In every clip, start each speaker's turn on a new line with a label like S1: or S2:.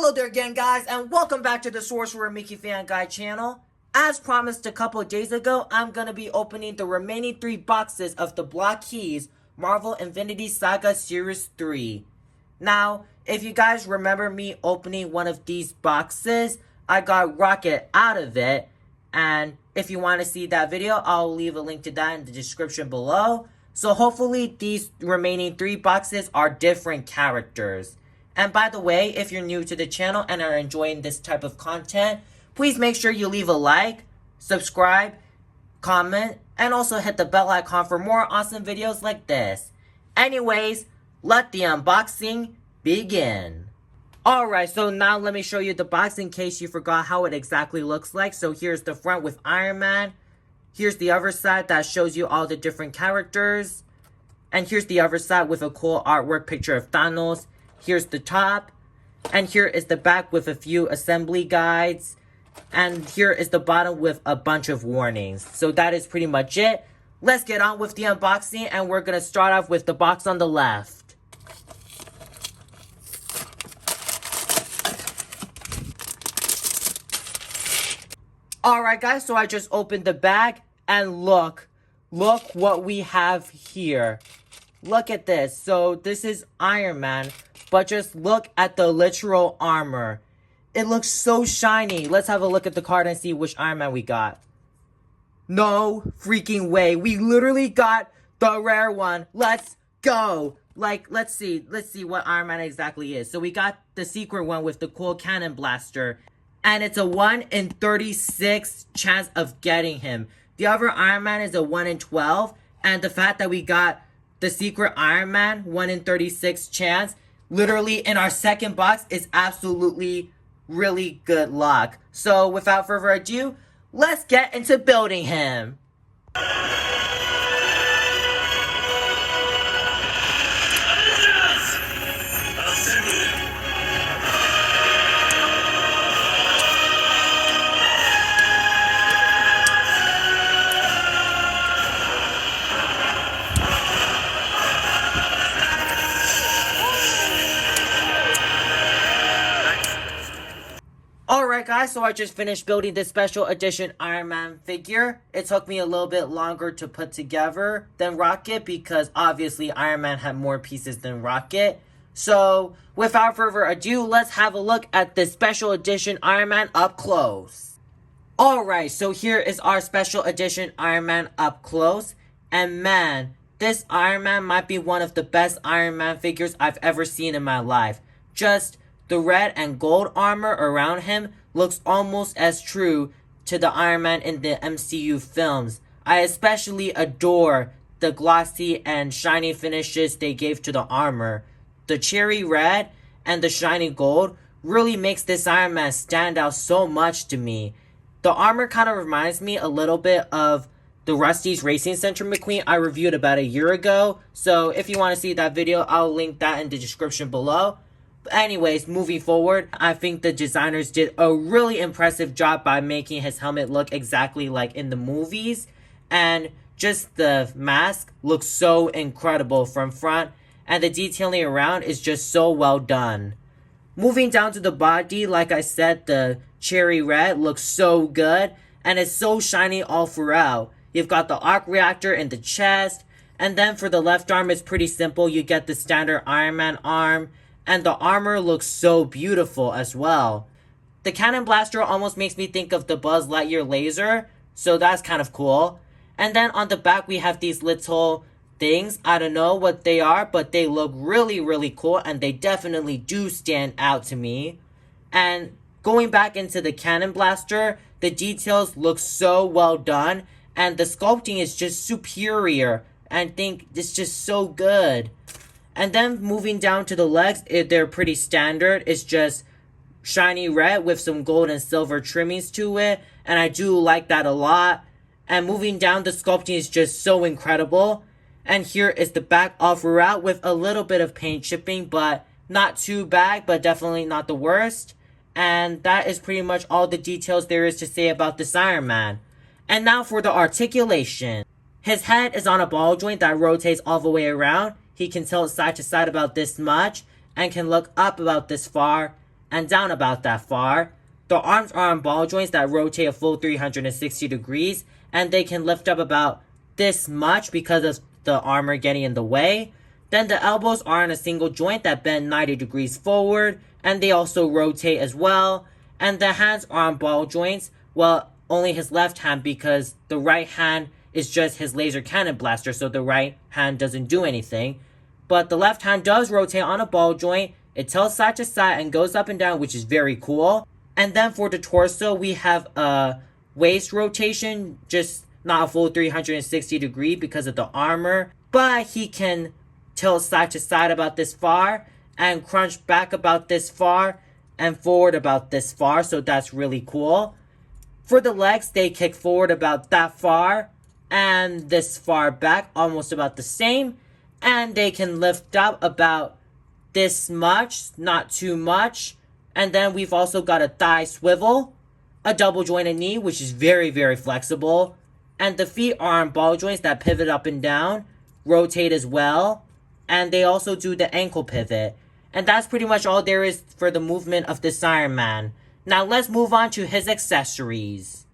S1: Hello there again, guys, and welcome back to the Sorcerer Mickey Fan Guy channel. As promised a couple days ago, I'm going to be opening the remaining 3 boxes of the Blokees Marvel Infinity Saga Series 3. Now, if you guys remember me opening one of these boxes, I got Rocket out of it. And if you want to see that video, I'll leave a link to that in the description below. So hopefully these remaining 3 boxes are different characters. And by the way, if you're new to the channel and are enjoying this type of content, please make sure you leave a like, subscribe, comment, and also hit the bell icon for more awesome videos like this. Anyways, let the unboxing begin. Alright, so now let me show you the box in case you forgot how it exactly looks like. So here's the front with Iron Man. Here's the other side that shows you all the different characters. And here's the other side with a cool artwork picture of Thanos. Here's the top, and here is the back with a few assembly guides, and here is the bottom with a bunch of warnings. So that is pretty much it. Let's get on with the unboxing, and we're going to start off with the box on the left. Alright guys, so I just opened the bag, and look what we have here. Look at this. So this is Iron Man. But just look at the literal armor. It looks so shiny. Let's have a look at the card and see which Iron Man we got. No freaking way. We literally got the rare one. Let's go. Like, let's see what Iron Man exactly is. So we got the secret one with the cool cannon blaster. And it's a 1 in 36 chance of getting him. The other Iron Man is a 1 in 12. And the fact that we got the secret Iron Man, 1 in 36 chance, literally in our second box is absolutely really good luck. So without further ado, let's get into building him. Alright guys, so I just finished building this special edition Iron Man figure. It took me a little bit longer to put together than Rocket because obviously Iron Man had more pieces than Rocket. So without further ado, let's have a look at this special edition Iron Man up close. Alright, so here is our special edition Iron Man up close. And man, this Iron Man might be one of the best Iron Man figures I've ever seen in my life. Just the red and gold armor around him looks almost as true to the Iron Man in the MCU films. I especially adore the glossy and shiny finishes they gave to the armor. The cherry red and the shiny gold really makes this Iron Man stand out so much to me. The armor kind of reminds me a little bit of the Rusty's Racing Center McQueen I reviewed about a year ago. So if you want to see that video, I'll link that in the description below. Anyways, moving forward, I think the designers did a really impressive job by making his helmet look exactly like in the movies. And just the mask looks so incredible from front. And the detailing around is just so well done. Moving down to the body, like I said, the cherry red looks so good. And it's so shiny all throughout. You've got the arc reactor in the chest. And then for the left arm, it's pretty simple. You get the standard Iron Man arm. And the armor looks so beautiful as well. The cannon blaster almost makes me think of the Buzz Lightyear laser, so that's kind of cool. And then on the back we have these little things. I don't know what they are, but they look really cool and they definitely do stand out to me. And going back into the cannon blaster, the details look so well done and the sculpting is just superior. And I think it's just so good. And then moving down to the legs, they're pretty standard. It's just shiny red with some gold and silver trimmings to it. And I do like that a lot. And moving down, the sculpting is just so incredible. And here is the back all throughout with a little bit of paint chipping, but not too bad, but definitely not the worst. And that is pretty much all the details there is to say about this Iron Man. And now for the articulation. His head is on a ball joint that rotates all the way around. He can tilt side to side about this much and can look up about this far. and down about that far. The arms are on ball joints that rotate a full 360 degrees, and they can lift up about this much because of the armor getting in the way. Then the elbows are on a single joint that bend 90 degrees forward, and they also rotate as well. And the hands are on ball joints, well, only his left hand because the right hand is just his laser cannon blaster, so the right hand doesn't do anything. But the left hand does rotate on a ball joint. It tilts side to side and goes up and down, which is very cool. And then for the torso, we have a waist rotation, just not a full 360 degree because of the armor. But he can tilt side to side about this far, and crunch back about this far, and forward about this far, so that's really cool. For the legs, they kick forward about that far, and this far back, almost about the same. And they can lift up about this much, not too much. And then we've also got a thigh swivel, a double jointed knee, which is very, very flexible. And the feet are on ball joints that pivot up and down, rotate as well. And they also do the ankle pivot. And that's pretty much all there is for the movement of this Iron Man. Now let's move on to his accessories.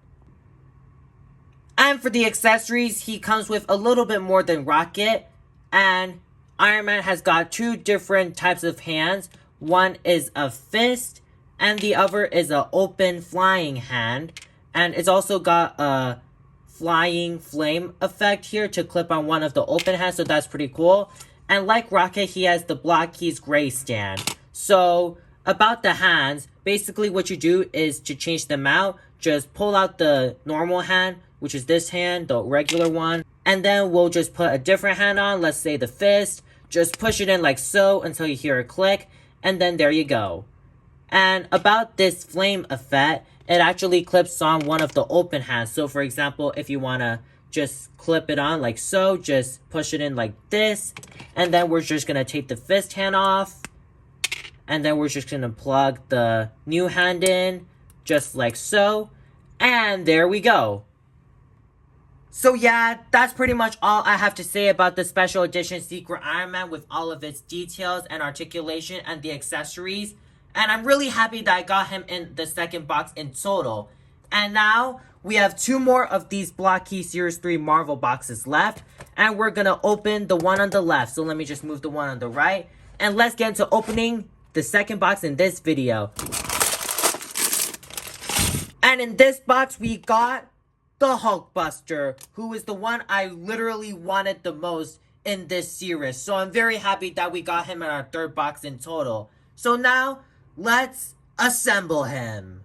S1: And for the accessories, he comes with a little bit more than Rocket. And Iron Man has got two different types of hands. One is a fist, and the other is an open flying hand. And it's also got a flying flame effect here to clip on one of the open hands, so that's pretty cool. And like Rocket, he has the Blokees gray stand. So, about the hands, basically what you do is to change them out, just pull out the normal hand, which is this hand, the regular one. And then we'll just put a different hand on, let's say the fist. Just push it in like so until you hear a click. And then there you go. And about this flame effect, it actually clips on one of the open hands. So for example, if you want to just clip it on like so, just push it in like this. And then we're just going to take the fist hand off. And then we're just going to plug the new hand in, just like so. And there we go. So yeah, that's pretty much all I have to say about the special edition Secret Iron Man with all of its details and articulation and the accessories. And I'm really happy that I got him in the second box in total. And now, we have two more of these Blokees Series 3 Marvel boxes left. And we're going to open the one on the left. So let me just move the one on the right. And let's get into opening the second box in this video. And in this box, we got the Hulkbuster, who is the one I literally wanted the most in this series. So I'm very happy that we got him in our third box in total. So now, let's assemble him.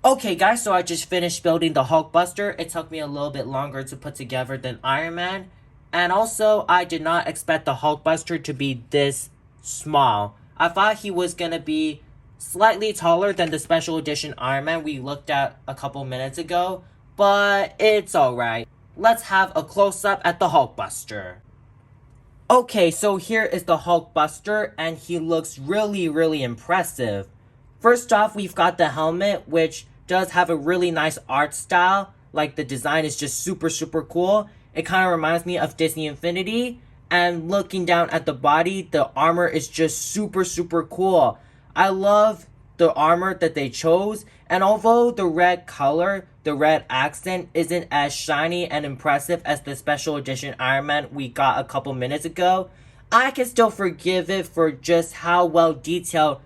S1: Okay guys, so I just finished building the Hulkbuster. It took me a little bit longer to put together than Iron Man. And also, I did not expect the Hulkbuster to be this small. I thought he was gonna be slightly taller than the special edition Iron Man we looked at a couple minutes ago, but it's alright. Let's have a close-up at the Hulkbuster. Okay, so here is the Hulkbuster, and he looks really, really impressive. First off, we've got the helmet, which does have a really nice art style. Like, the design is just super, super cool. It kind of reminds me of Disney Infinity. And looking down at the body, the armor is just super, super cool. I love the armor that they chose, and although the red color, the red accent, isn't as shiny and impressive as the special edition Iron Man we got a couple minutes ago, I can still forgive it for just how well detailed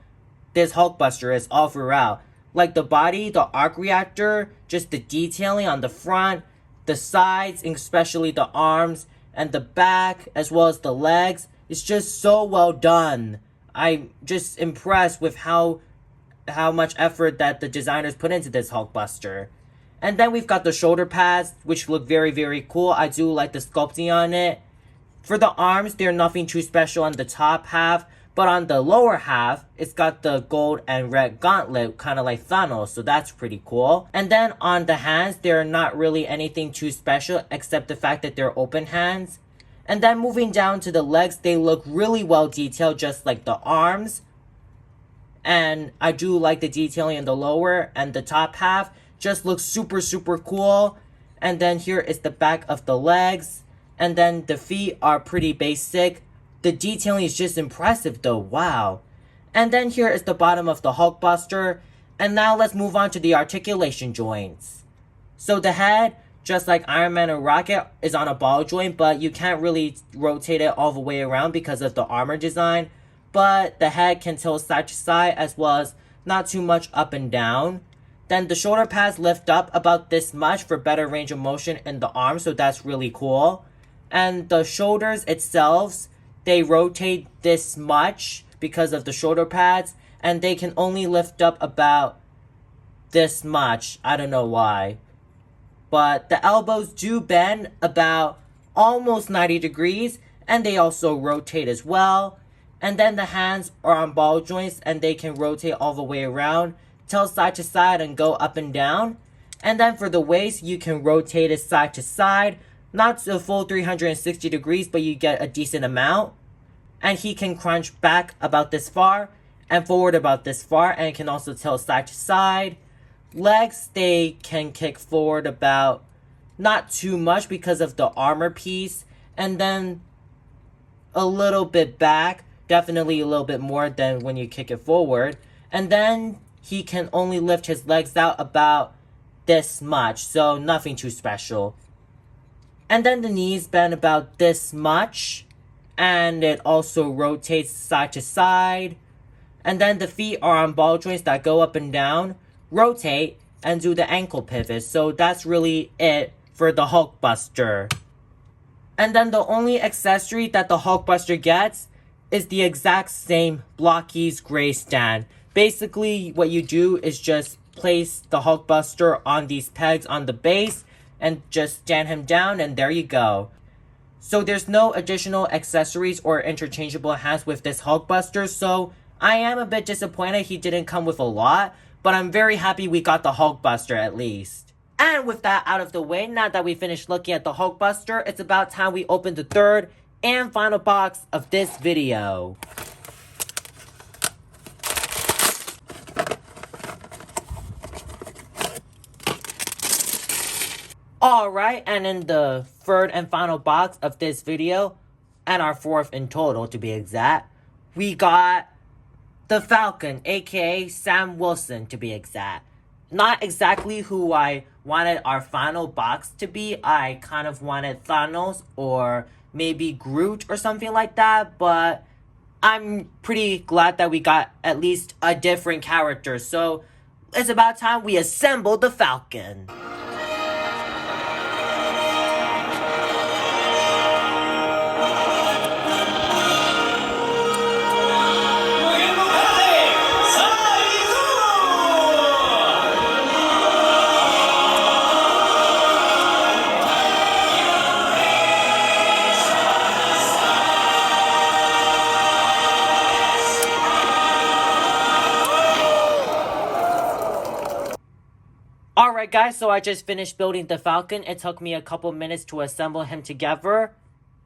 S1: this Hulkbuster is all throughout. Like the body, the arc reactor, just the detailing on the front, the sides, especially the arms, and the back, as well as the legs, is just so well done. I'm just impressed with how much effort that the designers put into this Hulkbuster. And then we've got the shoulder pads, which look very, very cool. I do like the sculpting on it. For the arms, they're nothing too special on the top half, but on the lower half, it's got the gold and red gauntlet, kind of like Thanos, so that's pretty cool. And then on the hands, they're not really anything too special, except the fact that they're open hands. And then moving down to the legs, they look really well detailed, just like the arms. And I do like the detailing in the lower and the top half. Just looks super, super cool. And then here is the back of the legs. And then the feet are pretty basic. The detailing is just impressive though, wow. And then here is the bottom of the Hulkbuster. And now let's move on to the articulation joints. So the head, just like Iron Man and Rocket, is on a ball joint, but you can't really rotate it all the way around because of the armor design. But the head can tilt side to side as well as not too much up and down. Then the shoulder pads lift up about this much for better range of motion in the arm, so that's really cool. And the shoulders itself, they rotate this much because of the shoulder pads, and they can only lift up about this much. I don't know why. But the elbows do bend about almost 90 degrees, and they also rotate as well. And then the hands are on ball joints, and they can rotate all the way around, tilt side to side, and go up and down. And then for the waist, you can rotate it side to side, not the full 360 degrees, but you get a decent amount. And he can crunch back about this far and forward about this far, and can also tilt side to side. Legs, they can kick forward about not too much because of the armor piece, and then a little bit back, definitely a little bit more than when you kick it forward. And then he can only lift his legs out about this much, so nothing too special. And then the knees bend about this much, and it also rotates side to side. And then the feet are on ball joints that go up and down, rotate, and do the ankle pivot. So that's really it for the Hulkbuster. And then the only accessory that the Hulkbuster gets is the exact same Blokees gray stand. Basically, what you do is just place the Hulkbuster on these pegs on the base and just stand him down, and there you go. So there's no additional accessories or interchangeable hands with this Hulkbuster, so I am a bit disappointed he didn't come with a lot, but I'm very happy we got the Hulkbuster at least. And with that out of the way, now that we finished looking at the Hulkbuster, it's about time we open the third and final box of this video. Alright, and in the third and final box of this video, and our fourth in total to be exact, we got the Falcon, aka Sam Wilson to be exact. Not exactly who I wanted our final box to be. I kind of wanted Thanos or maybe Groot or something like that, but I'm pretty glad that we got at least a different character. So it's about time we assemble the Falcon. Alright guys, so I just finished building the Falcon. It took me a couple minutes to assemble him together.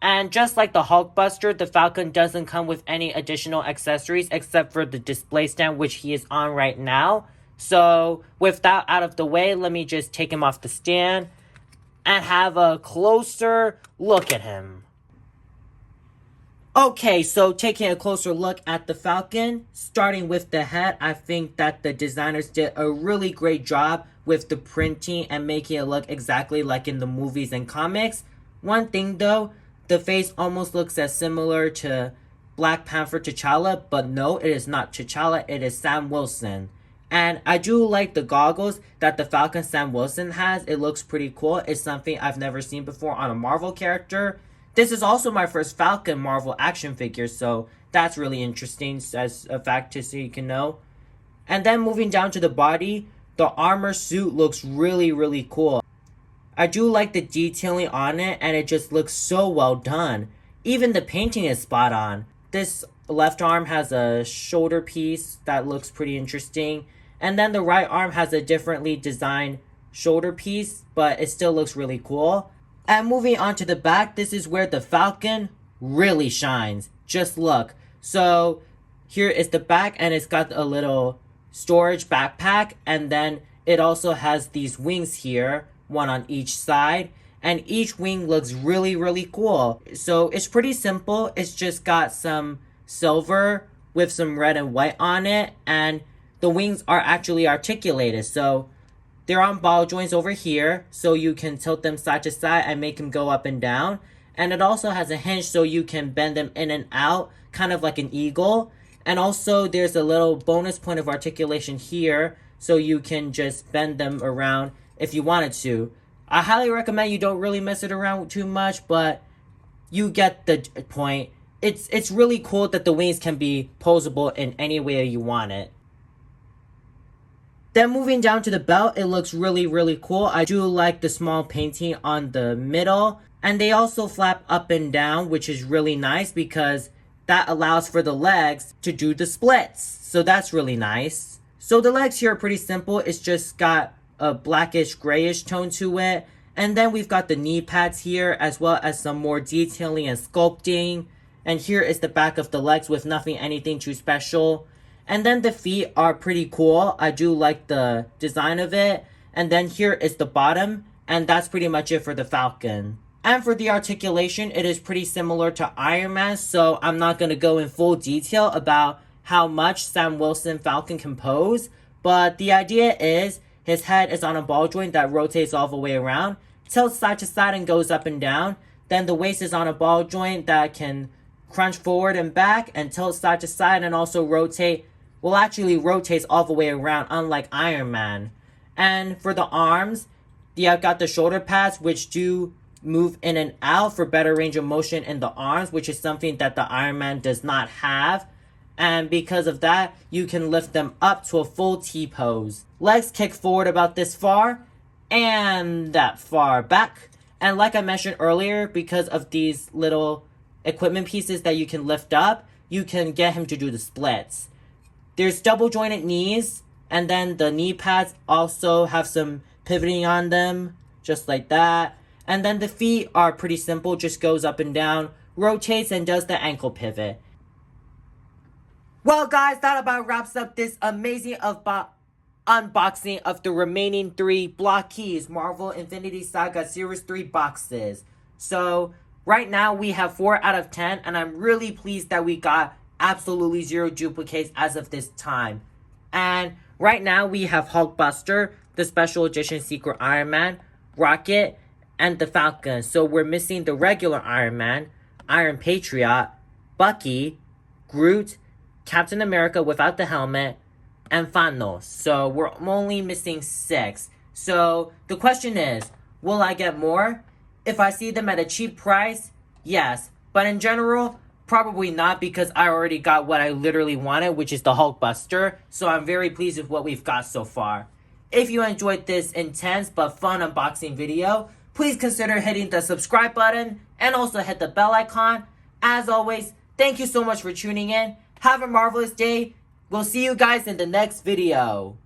S1: And just like the Hulkbuster, the Falcon doesn't come with any additional accessories except for the display stand, which he is on right now. So with that out of the way, let me just take him off the stand and have a closer look at him. Okay, so taking a closer look at the Falcon, starting with the head, I think that the designers did a really great job with the printing and making it look exactly like in the movies and comics. One thing though, the face almost looks as similar to Black Panther T'Challa, but no, it is not T'Challa, it is Sam Wilson. And I do like the goggles that the Falcon Sam Wilson has. It looks pretty cool. It's something I've never seen before on a Marvel character. This is also my first Falcon Marvel action figure, so that's really interesting as a fact so you can know. And then moving down to the body, the armor suit looks really, really cool. I do like the detailing on it, and it just looks so well done. Even the painting is spot on. This left arm has a shoulder piece that looks pretty interesting. And then the right arm has a differently designed shoulder piece, but it still looks really cool. And moving on to the back, this is where the Falcon really shines. Just look. So here is the back, and it's got a little storage backpack, and then it also has these wings here, one on each side. and each wing looks really cool. So it's pretty simple. It's just got some silver with some red and white on it, and the wings are actually articulated. So they're on ball joints over here, so you can tilt them side to side and make them go up and down. And it also has a hinge so you can bend them in and out, kind of like an eagle. And also there's a little bonus point of articulation here, so you can just bend them around if you wanted to. I highly recommend you don't really mess it around too much, but you get the point. It's really cool that the wings can be posable in any way you want it. Then moving down to the belt, it looks really cool. I do like the small painting on the middle. And they also flap up and down, which is really nice because that allows for the legs to do the splits. So that's really nice. So the legs here are pretty simple. It's just got a blackish grayish tone to it. And then we've got the knee pads here, as well as some more detailing and sculpting. And here is the back of the legs with nothing anything too special. And then the feet are pretty cool. I do like the design of it. And then here is the bottom. And that's pretty much it for the Falcon. And for the articulation, it is pretty similar to Iron Man. So I'm not going to go in full detail about how much Sam Wilson Falcon can pose. But the idea is his head is on a ball joint that rotates all the way around, tilts side to side and goes up and down. Then the waist is on a ball joint that can crunch forward and back and tilt side to side and also rotate. Well, actually rotates all the way around, unlike Iron Man. And for the arms, I've got the shoulder pads, which do move in and out for better range of motion in the arms, which is something that the Iron Man does not have. And because of that, you can lift them up to a full T-pose. Legs kick forward about this far and that far back. And like I mentioned earlier, because of these little equipment pieces that you can lift up, you can get him to do the splits. There's double jointed knees, and then the knee pads also have some pivoting on them, just like that. And then the feet are pretty simple, just goes up and down, rotates, and does the ankle pivot. Well, guys, that about wraps up this amazing unboxing of the remaining 3 Blokees Marvel Infinity Saga Series 3 boxes. So, right now we have 4 out of 10, and I'm really pleased that we got absolutely 0 duplicates as of this time. And right now we have Hulkbuster, the Special Edition Secret Iron Man, Rocket, and the Falcon. So we're missing the regular Iron Man, Iron Patriot, Bucky, Groot, Captain America without the helmet, and Thanos. So we're only missing 6. So the question is, will I get more? If I see them at a cheap price, yes. But in general, probably not, because I already got what I literally wanted, which is the Hulkbuster. So I'm very pleased with what we've got so far. If you enjoyed this intense but fun unboxing video, please consider hitting the subscribe button and also hit the bell icon. As always, thank you so much for tuning in. Have a marvelous day. We'll see you guys in the next video.